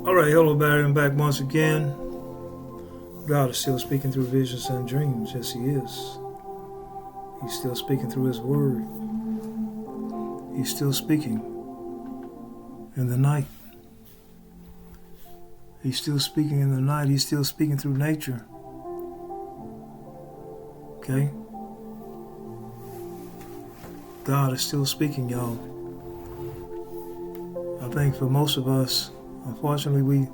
Alright, hello Barry, I'm back once again. God is still speaking through visions and dreams. Yes, He is. He's still speaking through His Word. He's still speaking in the night. He's still speaking in the night. He's still speaking through nature. Okay? God is still speaking, y'all. I think for most of us, unfortunately,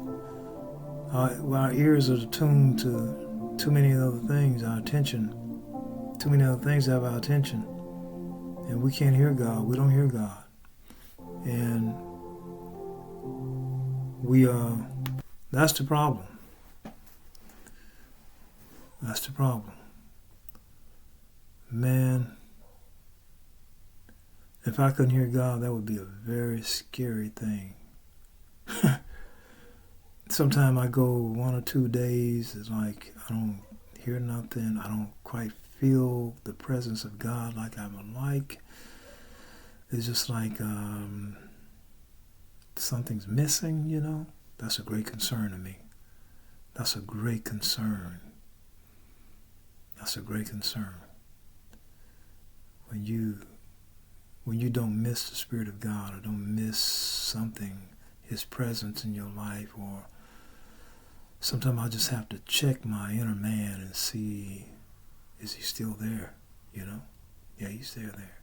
our ears are attuned to too many other things, our attention. Too many other things have our attention. And we can't hear God. We don't hear God. And that's the problem. That's the problem. Man, if I couldn't hear God, that would be a very scary thing. Sometimes I go 1 or 2 days, it's like I don't hear nothing. I don't quite feel the presence of God like I would like. It's just like something's missing, you know? That's a great concern to me. That's a great concern. That's a great concern. When you don't miss the Spirit of God or don't miss something, His presence in your life, or sometimes I just have to check my inner man and see, is he still there, you know? Yeah, he's still there.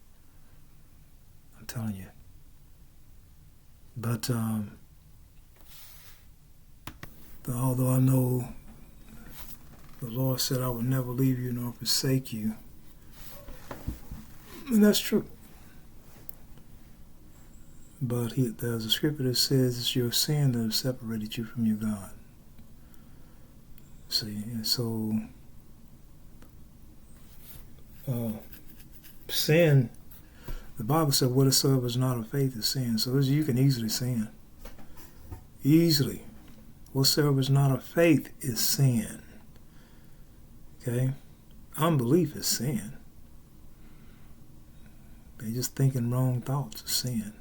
I'm telling you. But although I know the Lord said I would never leave you nor forsake you, and that's true. But there's a scripture that says it's your sin that has separated you from your God. See, and so sin, the Bible said whatsoever is not of faith is sin. So you can easily sin. Easily. Whatsoever is not of faith is sin. Okay? Unbelief is sin. They just thinking wrong thoughts is sin.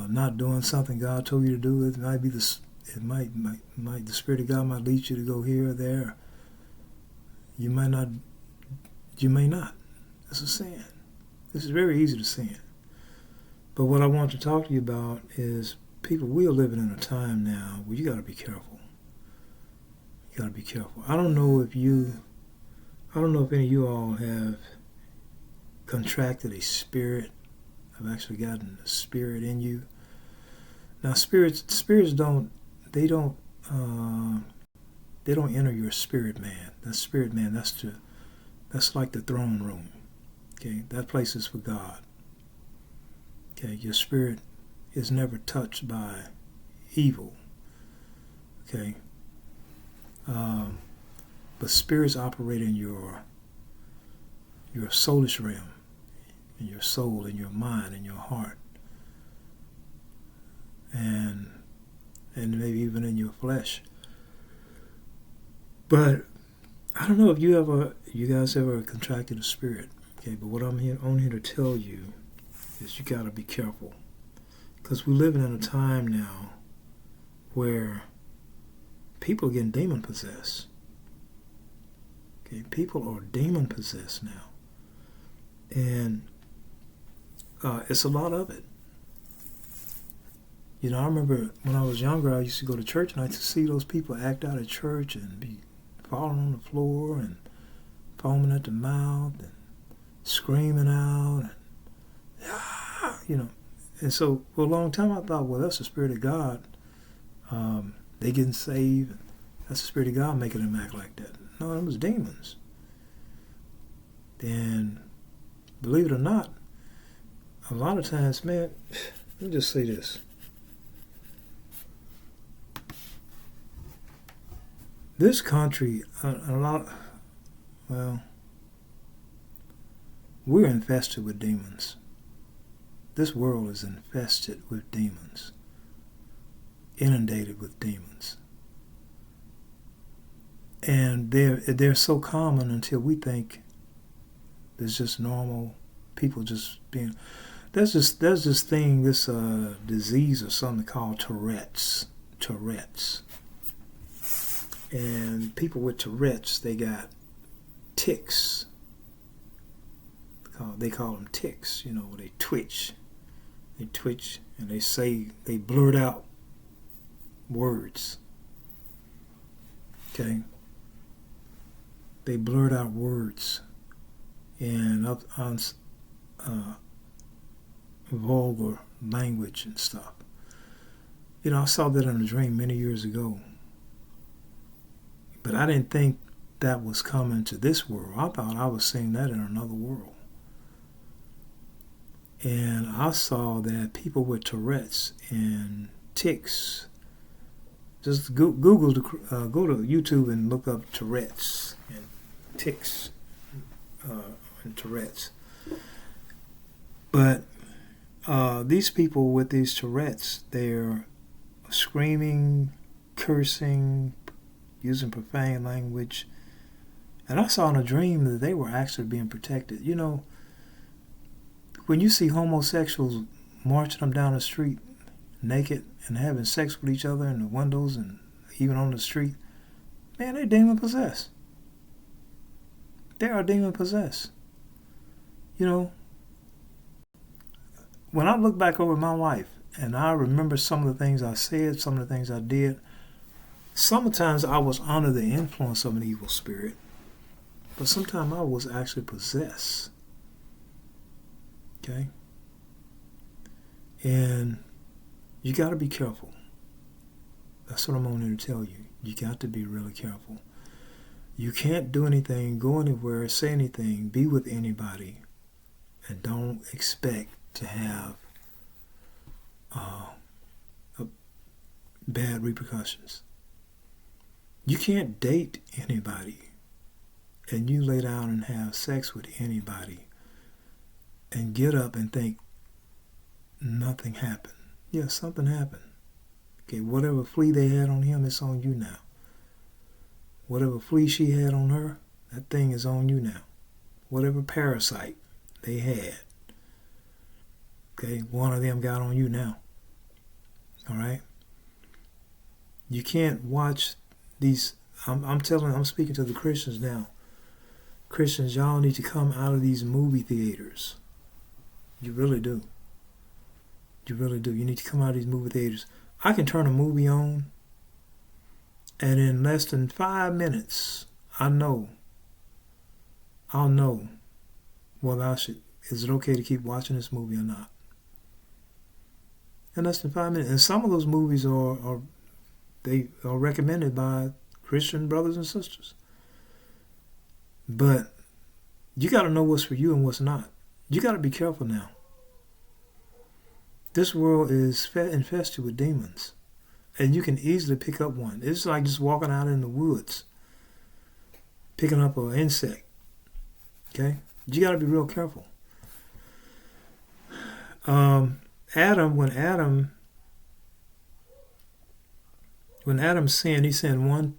Not doing something God told you to do, it might be the Spirit of God might lead you to go here or there. You may not. It's a sin. This is very easy to sin. But what I want to talk to you about is, people, we are living in a time now where you got to be careful. You got to be careful. I don't know if any of you all have contracted a spirit. Have actually gotten a spirit in you. Now, spirits don't enter your spirit man. That spirit man, that's like the throne room. Okay, that place is for God. Okay, your spirit is never touched by evil. Okay, but spirits operate in your soulish realm, in your soul, in your mind, in your heart, and maybe even in your flesh. But I don't know if you guys ever contracted a spirit. Okay, but what I'm here to tell you is you got to be careful, because we're living in a time now where people are getting demon possessed. Okay, people are demon possessed now, and it's a lot of it. You know, I remember when I was younger, I used to go to church, and I used to see those people act out at church and be falling on the floor and foaming at the mouth and screaming out, and you know. And so for a long time I thought, well, that's the Spirit of God. They getting saved. That's the Spirit of God making them act like that. No, it was demons. And believe it or not, a lot of times, man, let me just say this. This country, we're infested with demons. This world is infested with demons, inundated with demons. And they're so common until we think it's just normal people just being. There's this thing, this disease or something called Tourette's. And people with Tourette's, they got tics. They call them tics. You know, they twitch. They twitch and they blurt out words. Okay? They blurt out words and on vulgar language and stuff. You know, I saw that in a dream many years ago. But I didn't think that was coming to this world. I thought I was seeing that in another world. And I saw that people with Tourette's and tics, just go to YouTube and look up Tourette's and tics and Tourette's. But these people with these Tourette's, they're screaming, cursing, using profane language. And I saw in a dream that they were actually being protected. You know, when you see homosexuals marching them down the street naked and having sex with each other in the windows and even on the street, man, they're demon possessed. They are demon possessed. You know, when I look back over my life and I remember some of the things I said, some of the things I did, sometimes I was under the influence of an evil spirit, but sometimes I was actually possessed. Okay? And you got to be careful. That's what I'm on here to tell you. You got to be really careful. You can't do anything, go anywhere, say anything, be with anybody, and don't expect to have bad repercussions. You can't date anybody and you lay down and have sex with anybody and get up and think nothing happened. Yeah, something happened. Okay, whatever flea they had on him, it's on you now. Whatever flea she had on her, that thing is on you now. Whatever parasite they had, okay, one of them got on you now. All right? You can't watch these. I'm speaking to the Christians now. Christians, y'all need to come out of these movie theaters. You really do. You really do. You need to come out of these movie theaters. I can turn a movie on, and in less than 5 minutes, I'll know whether is it okay to keep watching this movie or not. In less than 5 minutes. And some of those movies are recommended by Christian brothers and sisters. But you got to know what's for you and what's not. You got to be careful now. This world is infested with demons. And you can easily pick up one. It's like just walking out in the woods, picking up an insect. Okay? You got to be real careful. When Adam sinned, he sinned one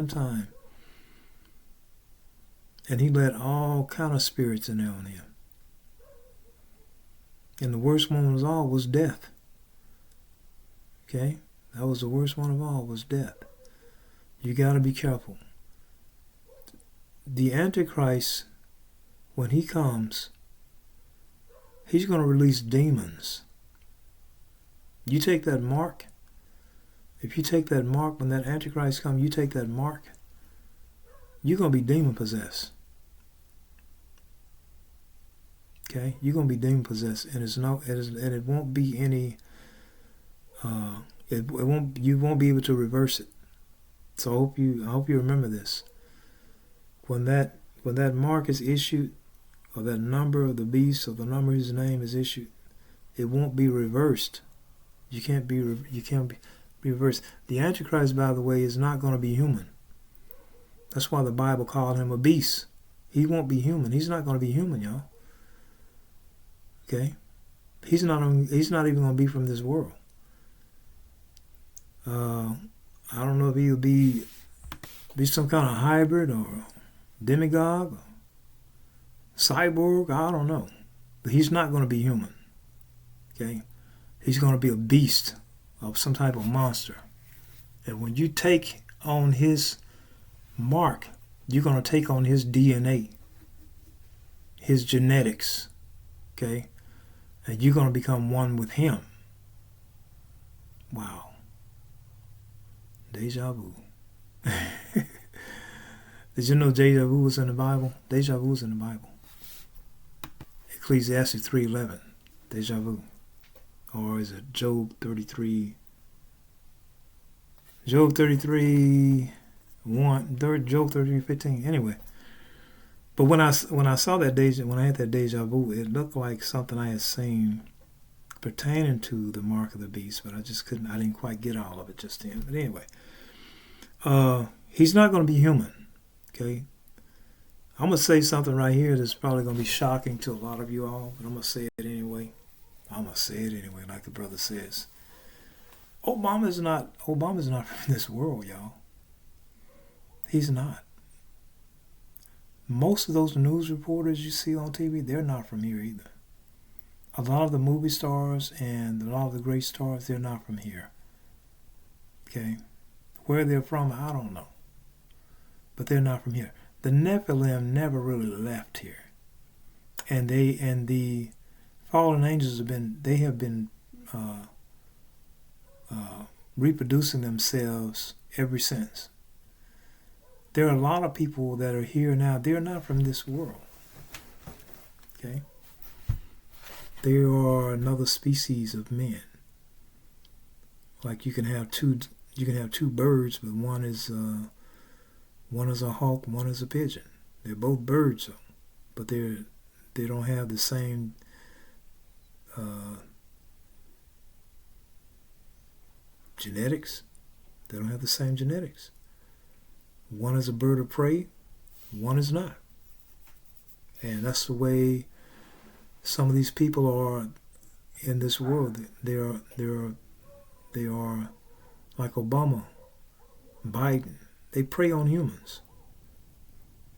time. And he let all kind of spirits in there on him. And the worst one of all was death. Okay? That was the worst one of all, was death. You got to be careful. The Antichrist, when he comes, he's going to release demons. You take that mark. If you take that mark, when that Antichrist comes, you take that mark, you're going to be demon possessed. Okay? You're going to be demon possessed. And it won't be any, you won't be able to reverse it. So I hope you remember this. When that mark is issued, or that number of the beast, or the number of his name is issued, it won't be reversed. You can't be reversed. The Antichrist, by the way, is not going to be human. That's why the Bible called him a beast. He won't be human. He's not going to be human, y'all. Okay? He's not even going to be from this world. I don't know if he'll be some kind of hybrid or demigod or cyborg. I don't know. But he's not going to be human. Okay? He's going to be a beast of some type of monster. And when you take on his mark, you're going to take on his DNA, his genetics, okay? And you're going to become one with him. Wow. Deja vu. Did you know deja vu was in the Bible? Deja vu is in the Bible. Ecclesiastes 3:11. Deja vu. Or is it Job 33? Job 33 1, Job 33:15. Anyway, but when I saw that when I had that deja vu, it looked like something I had seen pertaining to the mark of the beast, but I didn't quite get all of it just then. But anyway, he's not going to be human. Okay, I'm gonna say something right here that's probably going to be shocking to a lot of you all, but I'm gonna say it anyway. Like the brother says. Obama's not from this world, y'all. He's not. Most of those news reporters you see on TV, they're not from here either. A lot of the movie stars and a lot of the great stars, they're not from here. Okay? Where they're from, I don't know. But they're not from here. The Nephilim never really left here. And the fallen angels have been reproducing themselves ever since. There are a lot of people that are here now. They're not from this world. Okay? They are another species of men. Like you can have two birds, but one is a hawk, one is a pigeon. They're both birds, though, but they don't have the same genetics. They don't have the same genetics. One is a bird of prey, one is not. And that's the way some of these people are in this world. They are like Obama, Biden. They prey on humans.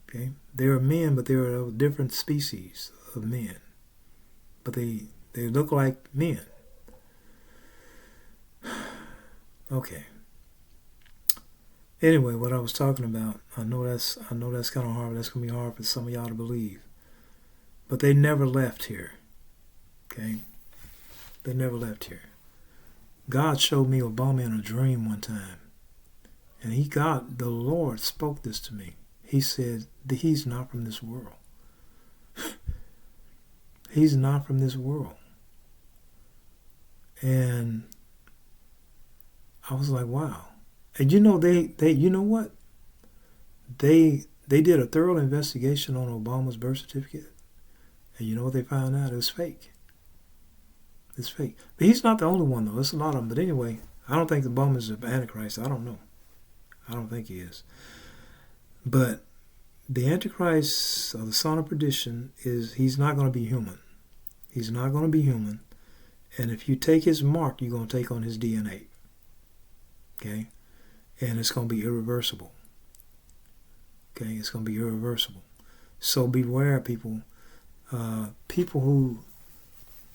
Okay? They are men, but they are a different species of men. But they look like men. Okay. Anyway, what I was talking about, I know that's kind of hard. That's gonna be hard for some of y'all to believe. But they never left here. Okay? They never left here. God showed me Obama in a dream one time. And the Lord spoke this to me. He said that he's not from this world. He's not from this world. And I was like, wow. And you know, they you know what? They did a thorough investigation on Obama's birth certificate. And you know what they found out? It was fake. It's fake. But he's not the only one, though. There's a lot of them. But anyway, I don't think Obama's the Antichrist. I don't know. I don't think he is. But the Antichrist, or the son of perdition, he's not going to be human. He's not going to be human. And if you take his mark, you're going to take on his DNA. Okay? And it's going to be irreversible. Okay? It's going to be irreversible. So beware, people. People who...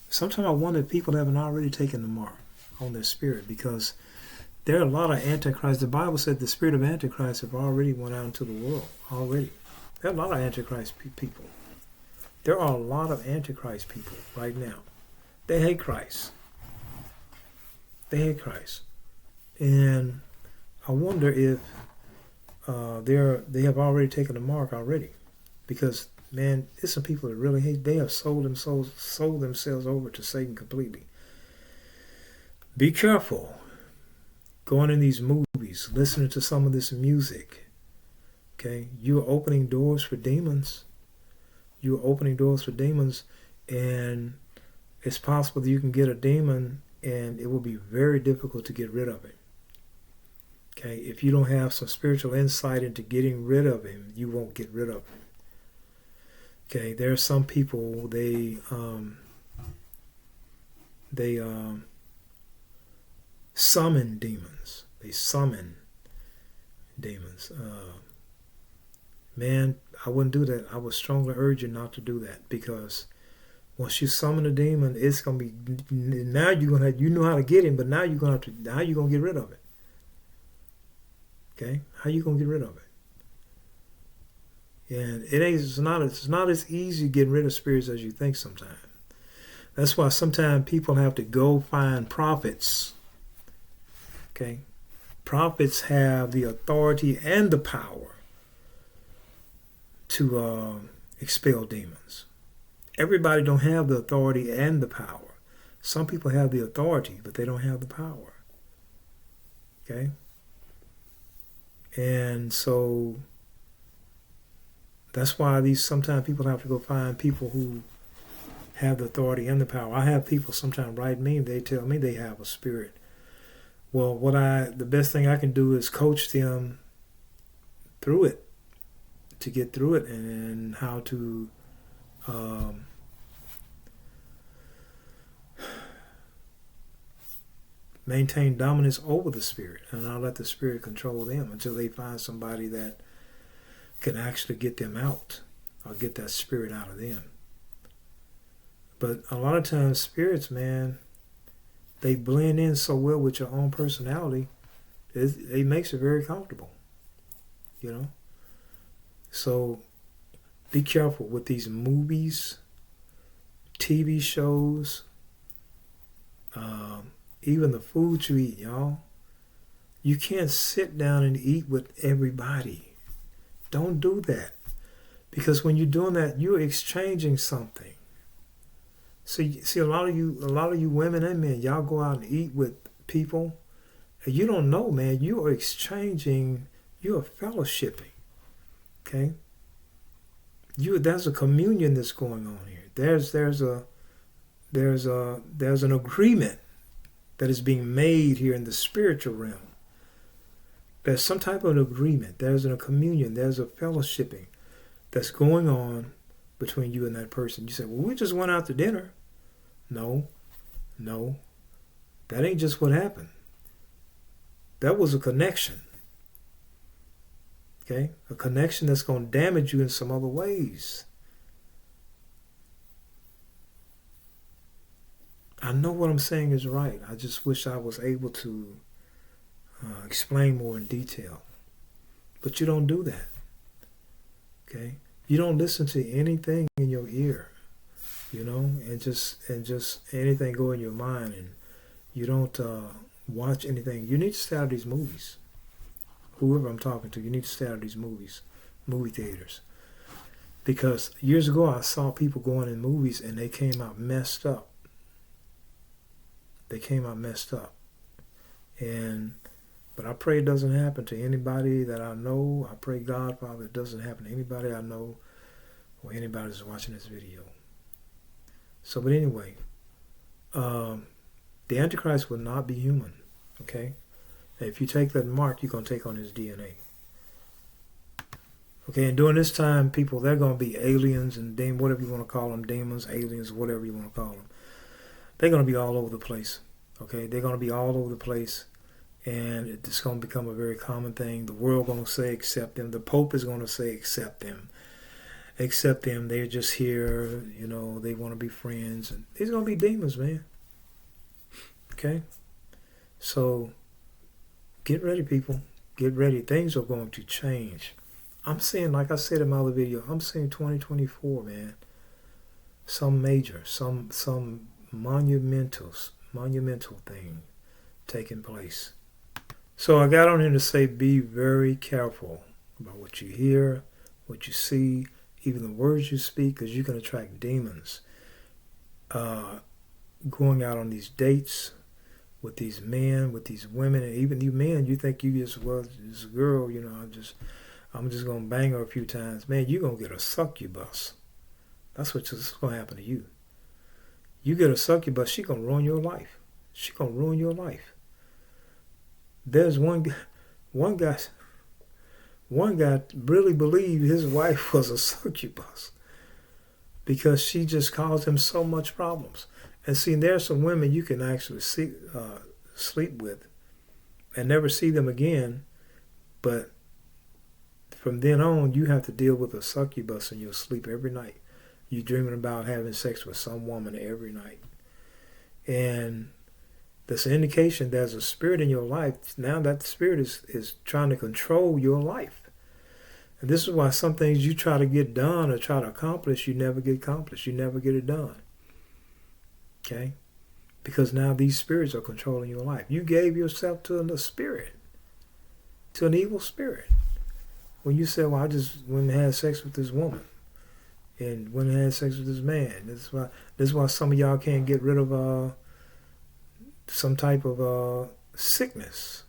Sometimes I wonder if people haven't already taken the mark on their spirit, because there are a lot of Antichrists. The Bible said the spirit of Antichrist have already went out into the world. Already. There are a lot of Antichrist people. There are a lot of Antichrist people right now. They hate Christ. They hate Christ. And I wonder if they have already taken the mark already. Because, man, there's some people that really hate. They have sold themselves over to Satan completely. Be careful going in these movies, listening to some of this music. Okay? You are opening doors for demons. You are opening doors for demons, and it's possible that you can get a demon and it will be very difficult to get rid of it. Okay? If you don't have some spiritual insight into getting rid of him, you won't get rid of him. Okay? There are some people, they summon demons. They summon demons. Man, I wouldn't do that. I would strongly urge you not to do that, because Once you summon a demon, it's gonna be now you're gonna you know how to get him, but now you're gonna have to now you're gonna get rid of it. Okay, how you gonna get rid of it? And it's not as easy getting rid of spirits as you think sometimes. That's why sometimes people have to go find prophets. Okay, prophets have the authority and the power to expel demons. Everybody don't have the authority and the power. Some people have the authority, but they don't have the power. Okay? And so that's why sometimes people have to go find people who have the authority and the power. I have people sometimes write me, they tell me they have a spirit. Well, the best thing I can do is coach them through it, to get through it, and how to maintain dominance over the spirit, and not let the spirit control them until they find somebody that can actually get them out or get that spirit out of them. But a lot of times spirits, man, they blend in so well with your own personality, it makes it very comfortable, you know. So be careful with these movies, TV shows, even the food you eat, y'all. You can't sit down and eat with everybody. Don't do that. Because when you're doing that, you're exchanging something. See, a lot of you women and men, y'all go out and eat with people, and you don't know, man, you are exchanging, you are fellowshipping. Okay? There's a communion that's going on here. There's an agreement that is being made here in the spiritual realm. There's some type of an agreement. There's a communion. There's a fellowshipping that's going on between you and that person. You say, well, we just went out to dinner. No. That ain't just what happened. That was a connection. Okay? A connection that's going to damage you in some other ways. I know what I'm saying is right. I just wish I was able to explain more in detail. But you don't do that. Okay? You don't listen to anything in your ear, you know, and just anything go in your mind, and you don't watch anything. You need to stay out of these movies. Whoever I'm talking to, you need to stay out of these movies, movie theaters. Because years ago I saw people going in movies and they came out messed up. But I pray it doesn't happen to anybody that I know. I pray, God, Father, it doesn't happen to anybody I know or anybody that's watching this video. So, but anyway, the Antichrist will not be human, okay? If you take that mark, you're going to take on his DNA. Okay, and during this time, people, they're going to be aliens and whatever you want to call them, demons, aliens, whatever you want to call them. They're going to be all over the place, okay? They're going to be all over the place. And it's going to become a very common thing. The world going to say accept them. The Pope is going to say accept them. Accept them. They're just here. You know, they want to be friends. And these are going to be demons, man. Okay? So, get ready, people. Get ready. Things are going to change. I'm seeing, like I said in my other video, I'm seeing 2024, man. Some major, some monumental thing taking place. So I got on here to say be very careful about what you hear, what you see, even the words you speak, because you can attract demons. Going out on these dates with these men, with these women, and even you men, you think you just, well, this girl, you know, I'm just going to bang her a few times. Man, you're going to get a succubus. That's what's going to happen to you. You get a succubus, she's going to ruin your life. She's going to ruin your life. There's one guy really believed his wife was a succubus because she just caused him so much problems. And see, there's some women you can actually sleep with and never see them again, but from then on, you have to deal with a succubus in your sleep every night. You're dreaming about having sex with some woman every night. And that's an indication there's a spirit in your life. Now that spirit is trying to control your life. And this is why some things you try to get done or try to accomplish, you never get accomplished. You never get it done. Okay? Because now these spirits are controlling your life. You gave yourself to a spirit, to an evil spirit. When you said, well, I just went and had sex with this woman and went and had sex with this man. This is why some of y'all can't get rid of some type of sickness.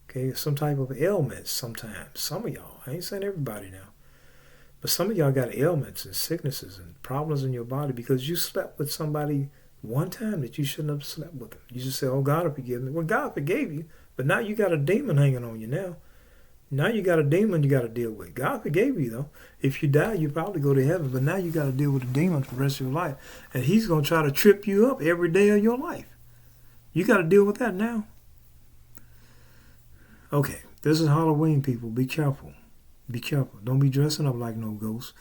Okay, some type of ailments sometimes. Some of y'all, I ain't saying everybody now, but some of y'all got ailments and sicknesses and problems in your body because you slept with somebody one time that you shouldn't have slept with them. You just say, oh, God will forgive me. Well, God forgave you, but now you got a demon hanging on you now. Now you got a demon you got to deal with. God forgave you, though. If you die, you probably go to heaven, but now you got to deal with a demon for the rest of your life. And he's going to try to trip you up every day of your life. You got to deal with that now. Okay, this is Halloween, people. Be careful. Be careful. Don't be dressing up like no ghost,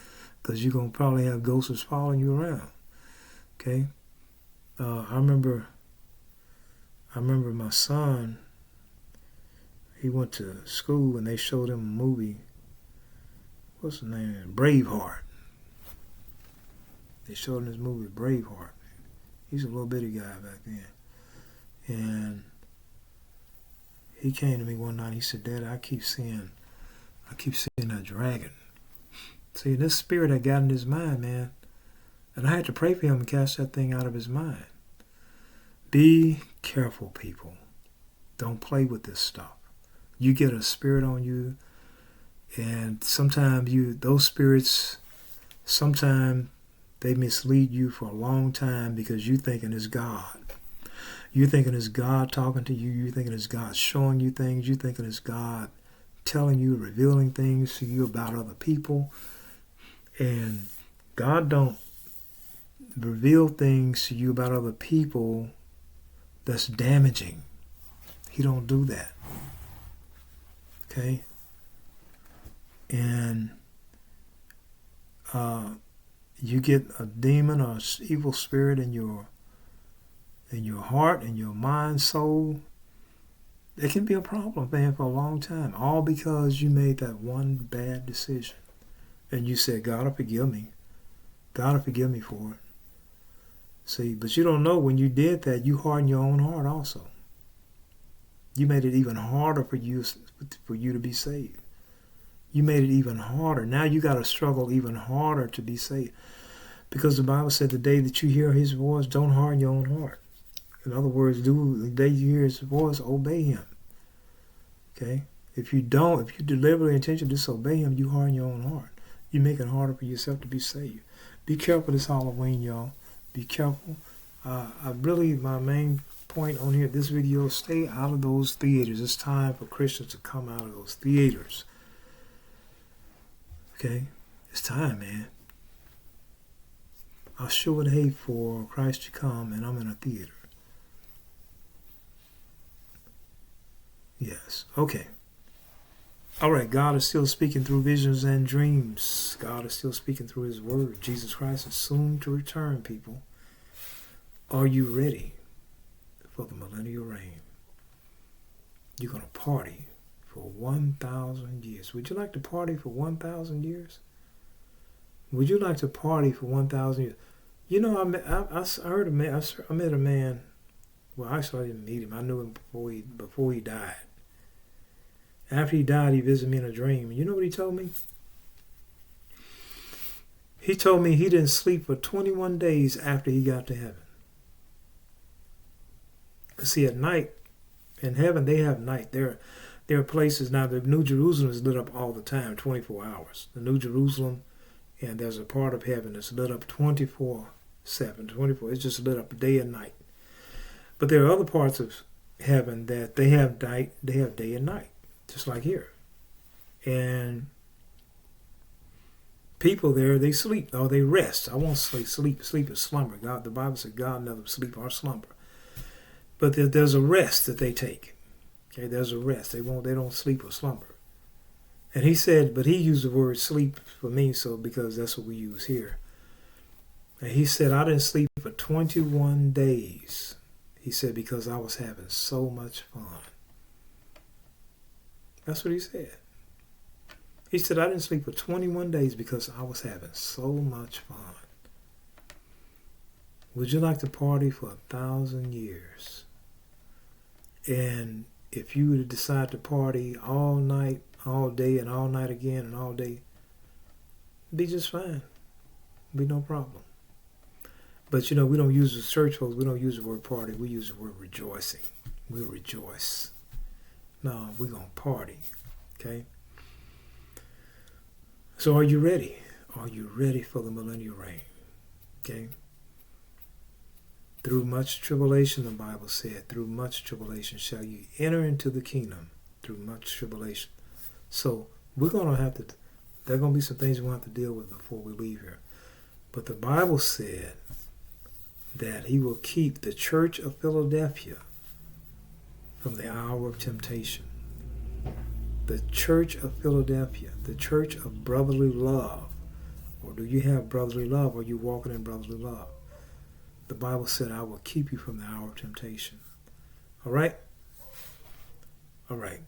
because you're going to probably have ghosts following you around. Okay? I remember my son, he went to school and they showed him a movie. What's the name? Braveheart. They showed him this movie, Braveheart. He's a little bitty guy back then. And he came to me one night. He said, Dad, I keep seeing that dragon. See, this spirit that got in his mind, man. And I had to pray for him and cast that thing out of his mind. Be careful, people. Don't play with this stuff. You get a spirit on you, and sometimes those spirits, sometimes they mislead you for a long time because you thinking it's God. You thinking it's God talking to you. You thinking it's God showing you things. You thinking it's God telling you, revealing things to you about other people. And God don't reveal things to you about other people that's damaging. He don't do that. Okay? And you get a demon or evil spirit in your heart, in your mind, soul, it can be a problem, man, for a long time. All because you made that one bad decision. And you said, God will forgive me. God will forgive me for it. See, but you don't know when you did that, you hardened your own heart also. You made it even harder for you to be saved. You made it even harder. Now you got to struggle even harder to be saved. Because the Bible said the day that you hear his voice, don't harden your own heart. In other words, the day you hear his voice, obey him. Okay? If you deliberately intention to disobey him, you harden your own heart. You make it harder for yourself to be saved. Be careful this Halloween, y'all. Be careful. My main point on here, this video, stay out of those theaters. It's time for Christians to come out of those theaters. Okay? It's time, man. I sure would hate for Christ to come and I'm in a theater. Yes. Okay. All right. God is still speaking through visions and dreams. God is still speaking through his word. Jesus Christ is soon to return, people. Are you ready for the millennial reign? You're going to party for 1,000 years. Would you like to party for 1,000 years? Would you like to party for 1,000 years? You know, I met a man. Well, actually, I didn't meet him. I knew him before he died. After he died, he visited me in a dream. You know what he told me? He told me he didn't sleep for 21 days after he got to heaven. Because see, at night, in heaven, they have night. There are places now, the New Jerusalem is lit up all the time, 24 hours. The New Jerusalem, and there's a part of heaven that's lit up 24/7, 24. It's just lit up day and night. But there are other parts of heaven that they have day and night, just like here. And people there, they sleep or they rest. I won't say sleep. Sleep is slumber. God, the Bible said God never sleep or slumber. But there's a rest that they take. Okay, there's a rest. They don't sleep or slumber. And he said, but he used the word sleep for me, so because that's what we use here. And he said, I didn't sleep for 21 days. He said, because I was having so much fun. That's what he said. He said, I didn't sleep for 21 days because I was having so much fun. Would you like to party for 1,000 years? And if you were to decide to party all night, all day, and all night again, and all day, it'd be just fine. It'd be no problem. But you know, we don't use the church folks, we don't use the word party, we use the word rejoicing. We'll rejoice. No, we're going to party. Okay? So are you ready? Are you ready for the millennial reign? Okay? Through much tribulation, the Bible said, through much tribulation shall you enter into the kingdom. Through much tribulation. So we're going to have to, there are going to be some things we're going to have to deal with before we leave here. But the Bible said that he will keep the church of Philadelphia from the hour of temptation. The church of Philadelphia, the church of brotherly love. Or do you have brotherly love? Or are you walking in brotherly love? The Bible said, I will keep you from the hour of temptation. All right? All right.